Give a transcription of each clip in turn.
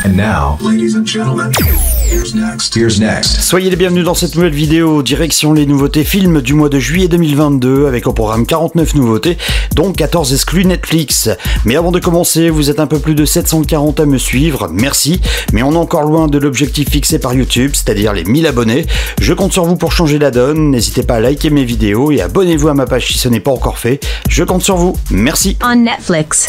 And now, ladies and gentlemen, here's next. Soyez les bienvenus dans cette nouvelle vidéo, direction les nouveautés films du mois de juillet 2022, avec au programme 49 nouveautés, dont 14 exclus Netflix. Mais avant de commencer, vous êtes un peu plus de 740 à me suivre, merci, mais on est encore loin de l'objectif fixé par YouTube, c'est-à-dire les 1000 abonnés. Je compte sur vous pour changer la donne, n'hésitez pas à liker mes vidéos et abonnez-vous à ma page si ce n'est pas encore fait. Je compte sur vous, merci. On Netflix.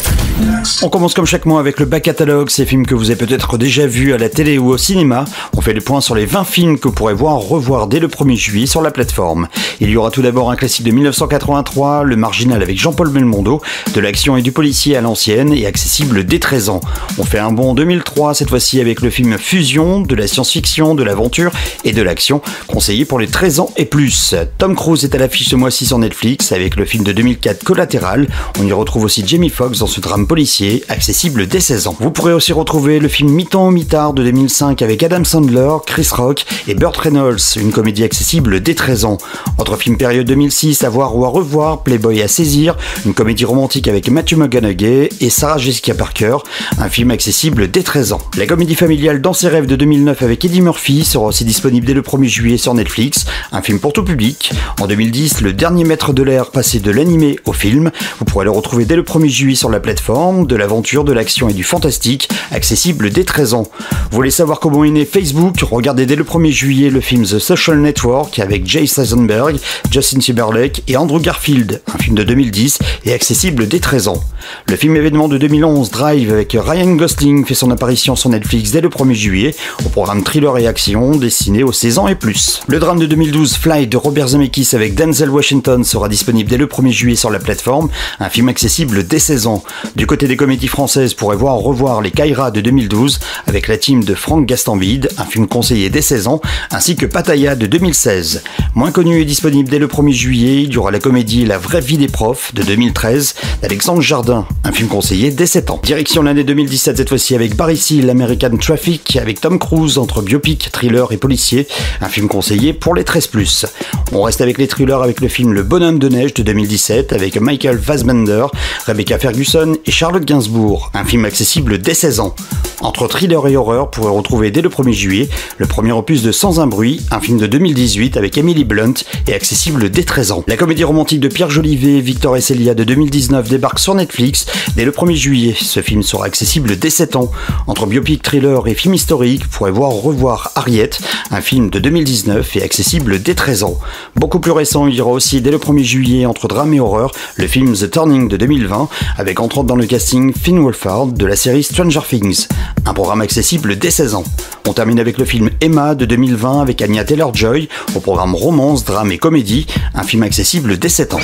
On commence comme chaque mois avec le back catalogue, ces films que vous avez peut-être déjà vus à la télé ou au cinéma. On fait le point sur les 20 films que vous pourrez revoir dès le 1er juillet sur la plateforme. Il y aura tout d'abord un classique de 1983, Le Marginal avec Jean-Paul Belmondo, de l'action et du policier à l'ancienne et accessible dès 13 ans. On fait un bond en 2003, cette fois-ci avec le film Fusion, de la science-fiction, de l'aventure et de l'action, conseillé pour les 13 ans et plus. Tom Cruise est à l'affiche ce mois-ci sur Netflix avec le film de 2004 Collatéral. On y retrouve aussi Jamie Foxx dans ce drame policier, accessible dès 16 ans. Vous pourrez aussi retrouver le film Mi-temps au mi-tard de 2005 avec Adam Sandler, Chris Rock et Burt Reynolds, une comédie accessible dès 13 ans. Autre film période 2006 à voir ou à revoir, Playboy à saisir, une comédie romantique avec Matthew McConaughey et Sarah Jessica Parker, un film accessible dès 13 ans. La comédie familiale Dans ses rêves de 2009 avec Eddie Murphy sera aussi disponible dès le 1er juillet sur Netflix, un film pour tout public. En 2010, Le Dernier maître de l'air passé de l'animé au film, vous pourrez le retrouver dès le 1er juillet sur la plateforme, de l'aventure, de l'action et du fantastique, accessible dès 13 ans. Vous voulez savoir comment est né Facebook? Regardez dès le 1er juillet le film The Social Network avec Jesse Eisenberg, Justin Timberlake et Andrew Garfield, un film de 2010 et accessible dès 13 ans. Le film événement de 2011 Drive avec Ryan Gosling fait son apparition sur Netflix dès le 1er juillet, au programme thriller et action destiné aux 16 ans et plus. Le drame de 2012 Fly de Robert Zemeckis avec Denzel Washington sera disponible dès le 1er juillet sur la plateforme, un film accessible dès 16 ans. Du côté des comédies françaises, pourrez revoir Les Kaira de 2012 avec la team de Franck Gastambide, un film conseillé dès 16 ans, ainsi que Pattaya de 2016. Moins connu et disponible dès le 1er juillet, il y aura la comédie La vraie vie des profs de 2013 d'Alexandre Jardin, un film conseillé dès 7 ans. Direction l'année 2017 cette fois-ci avec Barry Seal, American Traffic avec Tom Cruise entre biopic, thriller et policier, un film conseillé pour les 13+. On reste avec les thrillers avec le film Le Bonhomme de neige de 2017 avec Michael Fassbender, Rebecca Ferguson et Charlotte Gainsbourg, un film accessible dès 16 ans. Entre thriller et horreur, vous pourrez retrouver dès le 1er juillet le premier opus de Sans un bruit, un film de 2018 avec Emily Blunt et accessible dès 13 ans. La comédie romantique de Pierre Jolivet, Victor et Célia de 2019 débarque sur Netflix dès le 1er juillet. Ce film sera accessible dès 7 ans. Entre biopic, thriller et film historique, vous pourrez revoir Harriet, un film de 2019 et accessible dès 13 ans. Beaucoup plus récent, il y aura aussi dès le 1er juillet entre drame et horreur le film The Turning de 2020 avec entre autres dans le casting Finn Wolfhard de la série Stranger Things, un programme accessible dès 16 ans. On termine avec le film Emma de 2020 avec Anya Taylor-Joy au programme romance, drame et comédie, un film accessible dès 7 ans.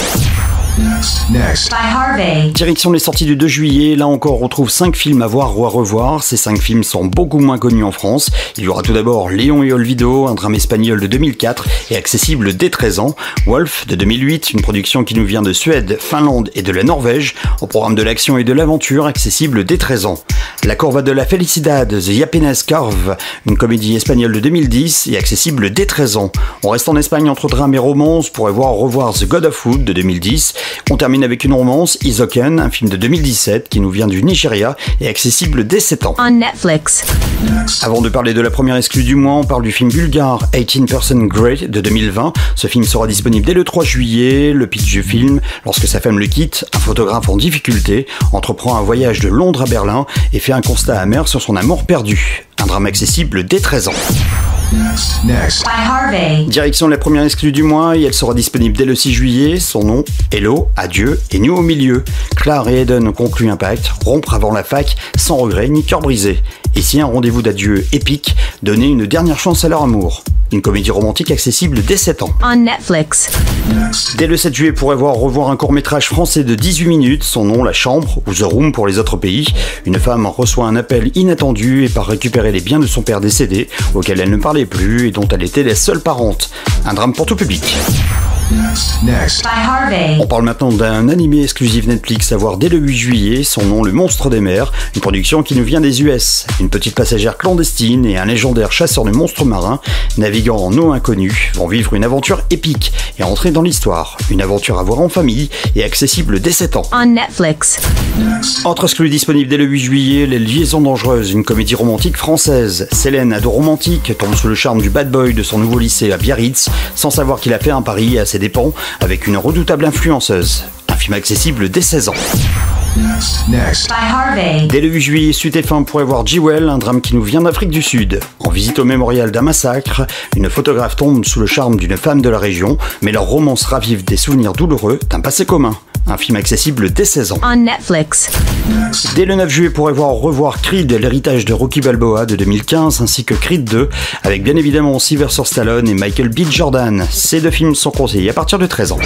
Next. By Harvey. Direction les sorties du 2 juillet, là encore on retrouve 5 films à voir ou à revoir. Ces 5 films sont beaucoup moins connus en France. Il y aura tout d'abord Léon et Olvido, un drame espagnol de 2004 et accessible dès 13 ans. Wolf de 2008, une production qui nous vient de Suède, Finlande et de la Norvège, au programme de l'action et de l'aventure, accessible dès 13 ans. La Curva de la Felicidad, The Happiness Curve, une comédie espagnole de 2010 et accessible dès 13 ans. On reste en Espagne entre drame et romance pour revoir The God of Wood de 2010. On termine avec une romance, Isoken, un film de 2017 qui nous vient du Nigeria et accessible dès 7 ans. On Netflix. Avant de parler de la première exclue du mois, on parle du film bulgare 18% Grey de 2020. Ce film sera disponible dès le 3 juillet. Le pitch du film, lorsque sa femme le quitte, un photographe en difficulté entreprend un voyage de Londres à Berlin et fait un constat amer sur son amour perdu. Un drame accessible dès 13 ans. Next. By Harvey. Direction la première exclue du mois et elle sera disponible dès le 6 juillet. Son nom, Hello, Adieu et Nous au milieu. Claire et Eden concluent un pacte, rompre avant la fac, sans regret ni cœur brisé. Ici un rendez-vous d'adieu épique, donner une dernière chance à leur amour. Une comédie romantique accessible dès 7 ans. On Netflix. Dès le 7 juillet, vous pourrez revoir un court-métrage français de 18 minutes, son nom La Chambre, ou The Room pour les autres pays. Une femme reçoit un appel inattendu et part récupérer les biens de son père décédé, auquel elle ne parlait plus et dont elle était la seule parente. Un drame pour tout public. Next. By Harvey. On parle maintenant d'un animé exclusif Netflix à voir dès le 8 juillet, son nom Le Monstre des Mers, une production qui nous vient des US. Une petite passagère clandestine et un légendaire chasseur de monstres marins, naviguant en eau inconnue, vont vivre une aventure épique et entrer dans l'histoire. Une aventure à voir en famille et accessible dès 7 ans. On Netflix. Autre exclu disponible dès le 8 juillet, Les Liaisons Dangereuses, une comédie romantique française. Célène, ado romantique, tombe sous le charme du bad boy de son nouveau lycée à Biarritz, sans savoir qu'il a fait un pari à ses dépens avec une redoutable influenceuse. Un film accessible dès 16 ans. Next. By Harvey. Dès le 8 juillet, Suite TF1 pourrait voir Jewel, un drame qui nous vient d'Afrique du Sud. En visite au mémorial d'un massacre, une photographe tombe sous le charme d'une femme de la région, mais leur romance ravive des souvenirs douloureux d'un passé commun. Un film accessible dès 16 ans. On Netflix. Dès le 9 juillet, pourrait revoir Creed, l'héritage de Rocky Balboa de 2015, ainsi que Creed 2, avec bien évidemment Sylvester Stallone et Michael B. Jordan. Ces deux films sont conseillés à partir de 13 ans.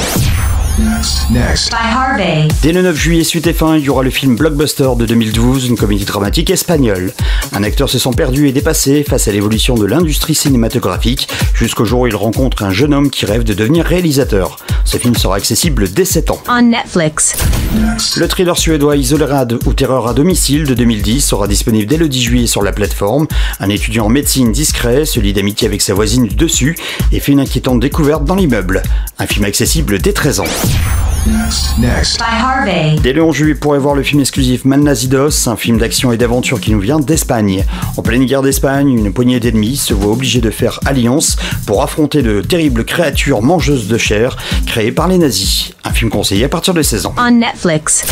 Next. By Harvey. Dès le 9 juillet, Suite F1, il y aura le film Blockbuster de 2012, une comédie dramatique espagnole. Un acteur se sent perdu et dépassé face à l'évolution de l'industrie cinématographique, jusqu'au jour où il rencontre un jeune homme qui rêve de devenir réalisateur. Ce film sera accessible dès 7 ans. On Netflix. Le thriller suédois Isolerad ou Terreur à domicile de 2010 sera disponible dès le 10 juillet sur la plateforme. Un étudiant en médecine discret se lie d'amitié avec sa voisine du dessus et fait une inquiétante découverte dans l'immeuble. Un film accessible dès 13 ans. Next. By Harvey. Dès le 11 juillet, pourrait voir le film exclusif Malnazidos, un film d'action et d'aventure qui nous vient d'Espagne. En pleine guerre d'Espagne, une poignée d'ennemis se voit obligée de faire alliance pour affronter de terribles créatures mangeuses de chair créées par les nazis. Un film conseillé à partir de 16 ans. On Netflix.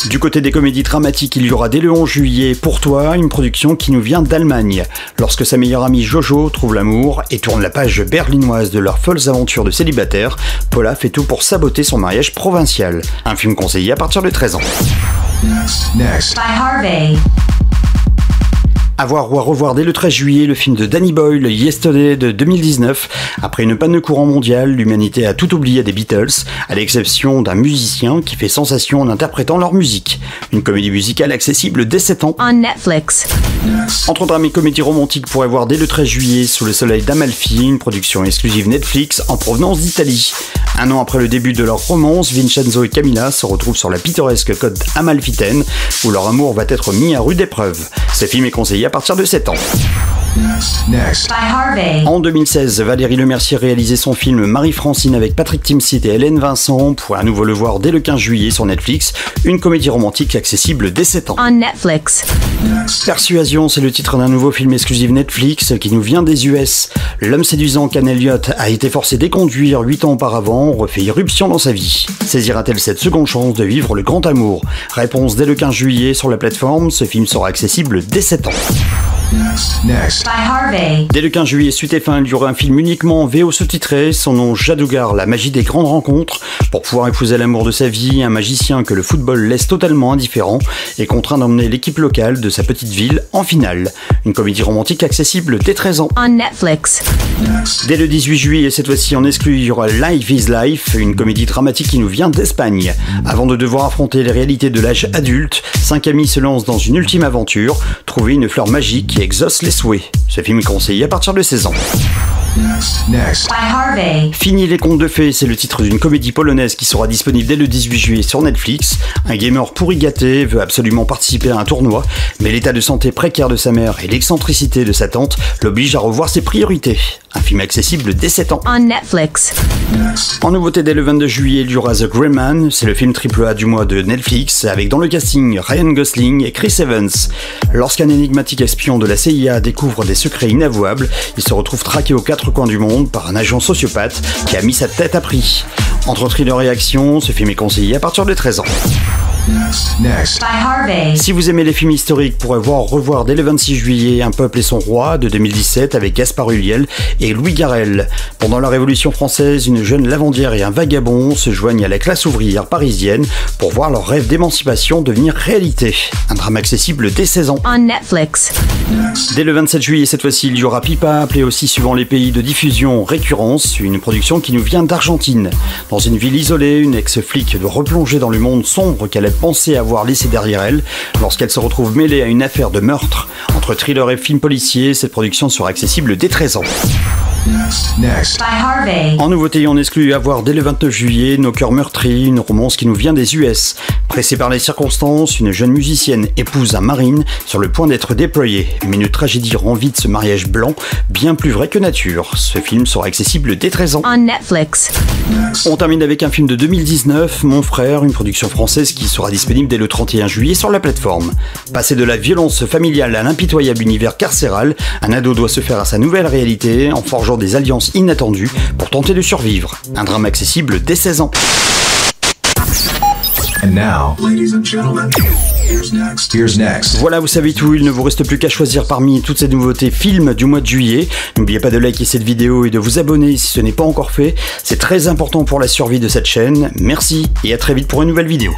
Du côté des comédies dramatiques, il y aura dès le 11 juillet Pour toi, une production qui nous vient d'Allemagne. Lorsque sa meilleure amie Jojo trouve l'amour et tourne la page berlinoise de leurs folles aventures de célibataire, Paula fait tout pour saboter son mariage provincial. Un film conseillé à partir de 13 ans. Next. By Harvey. À voir ou à revoir dès le 13 juillet le film de Danny Boyle, Yesterday de 2019. Après une panne de courant mondiale, l'humanité a tout oublié des Beatles, à l'exception d'un musicien qui fait sensation en interprétant leur musique. Une comédie musicale accessible dès 7 ans. On Netflix. Entre drame et comédie romantique, pourrait voir dès le 13 juillet Sous le soleil d'Amalfi, une production exclusive Netflix en provenance d'Italie. Un an après le début de leur romance, Vincenzo et Camilla se retrouvent sur la pittoresque côte amalfitaine, où leur amour va être mis à rude épreuve. Ce film est conseillé à partir de 7 ans. Next. By Harvey. En 2016, Valérie Lemercier réalisait son film Marie-Francine avec Patrick Timsit et Hélène Vincent. Pour à nouveau le voir dès le 15 juillet sur Netflix, une comédie romantique accessible dès 7 ans. On Netflix. Persuasion, c'est le titre d'un nouveau film exclusif Netflix qui nous vient des US. L'homme séduisant Ken Elliott a été forcé d'éconduire 8 ans auparavant, refait irruption dans sa vie. Saisira-t-elle cette seconde chance de vivre le grand amour? Réponse dès le 15 juillet sur la plateforme, ce film sera accessible dès 7 ans. Next. By Harvey. Dès le 15 juillet, Suite F1, il y aura un film uniquement en VO sous-titré, son nom Jadougar, la magie des grandes rencontres. Pour pouvoir épouser l'amour de sa vie, un magicien que le football laisse totalement indifférent est contraint d'emmener l'équipe locale de sa petite ville en finale. Une comédie romantique accessible dès 13 ans. On Netflix. Dès le 18 juillet, cette fois-ci en exclu, il y aura Life is Life, une comédie dramatique qui nous vient d'Espagne. Avant de devoir affronter les réalités de l'âge adulte, 5 amis se lancent dans une ultime aventure, trouver une fleur magique qui exauce les souhaits. Ce film est conseillé à partir de 16 ans. Next. By Harvey. Fini les contes de fées, c'est le titre d'une comédie polonaise qui sera disponible dès le 18 juillet sur Netflix. Un gamer pourri gâté veut absolument participer à un tournoi, mais l'état de santé précaire de sa mère et l'excentricité de sa tante l'obligent à revoir ses priorités. Un film accessible dès 7 ans. On Netflix. En nouveauté dès le 22 juillet, il y aura The Grey Man, c'est le film AAA du mois de Netflix, avec dans le casting Ryan Gosling et Chris Evans. Lorsqu'un énigmatique espion de la CIA découvre des secrets inavouables, il se retrouve traqué aux 4 coins du monde par un agent sociopathe qui a mis sa tête à prix. Entre thriller et action, ce film est conseillé à partir de 13 ans. Next. By Harvey. Si vous aimez les films historiques, pourrez revoir dès le 26 juillet Un peuple et son roi de 2017 avec Gaspard Ulliel et Louis Garrel. Pendant la Révolution française, une jeune lavandière et un vagabond se joignent à la classe ouvrière parisienne pour voir leur rêve d'émancipation devenir réalité. Un drame accessible dès 16 ans. On Netflix. Dès le 27 juillet, cette fois-ci, il y aura Pipa, appelé aussi suivant les pays de diffusion Récurrence, une production qui nous vient d'Argentine. Dans une ville isolée, une ex-flic doit replonger dans le monde sombre qu'elle a pensé avoir laissé derrière elle lorsqu'elle se retrouve mêlée à une affaire de meurtre. Entre thriller et film policier, cette production sera accessible dès 13 ans. Next. By Harvey. En nouveauté, on exclut à voir dès le 29 juillet Nos cœurs meurtris, une romance qui nous vient des US. Pressée par les circonstances, une jeune musicienne épouse un marine sur le point d'être déployée. Mais une tragédie rend vite ce mariage blanc, bien plus vrai que nature. Ce film sera accessible dès 13 ans. On Netflix. On termine avec un film de 2019, Mon frère, une production française qui sera disponible dès le 31 juillet sur la plateforme. Passé de la violence familiale à l'impitoyable univers carcéral, un ado doit se faire à sa nouvelle réalité en forgeant des alliances inattendues pour tenter de survivre. Un drame accessible dès 16 ans. And now, ladies and gentlemen, here's next. Here's next. Voilà, vous savez tout, il ne vous reste plus qu'à choisir parmi toutes ces nouveautés films du mois de juillet. N'oubliez pas de liker cette vidéo et de vous abonner si ce n'est pas encore fait. C'est très important pour la survie de cette chaîne. Merci et à très vite pour une nouvelle vidéo.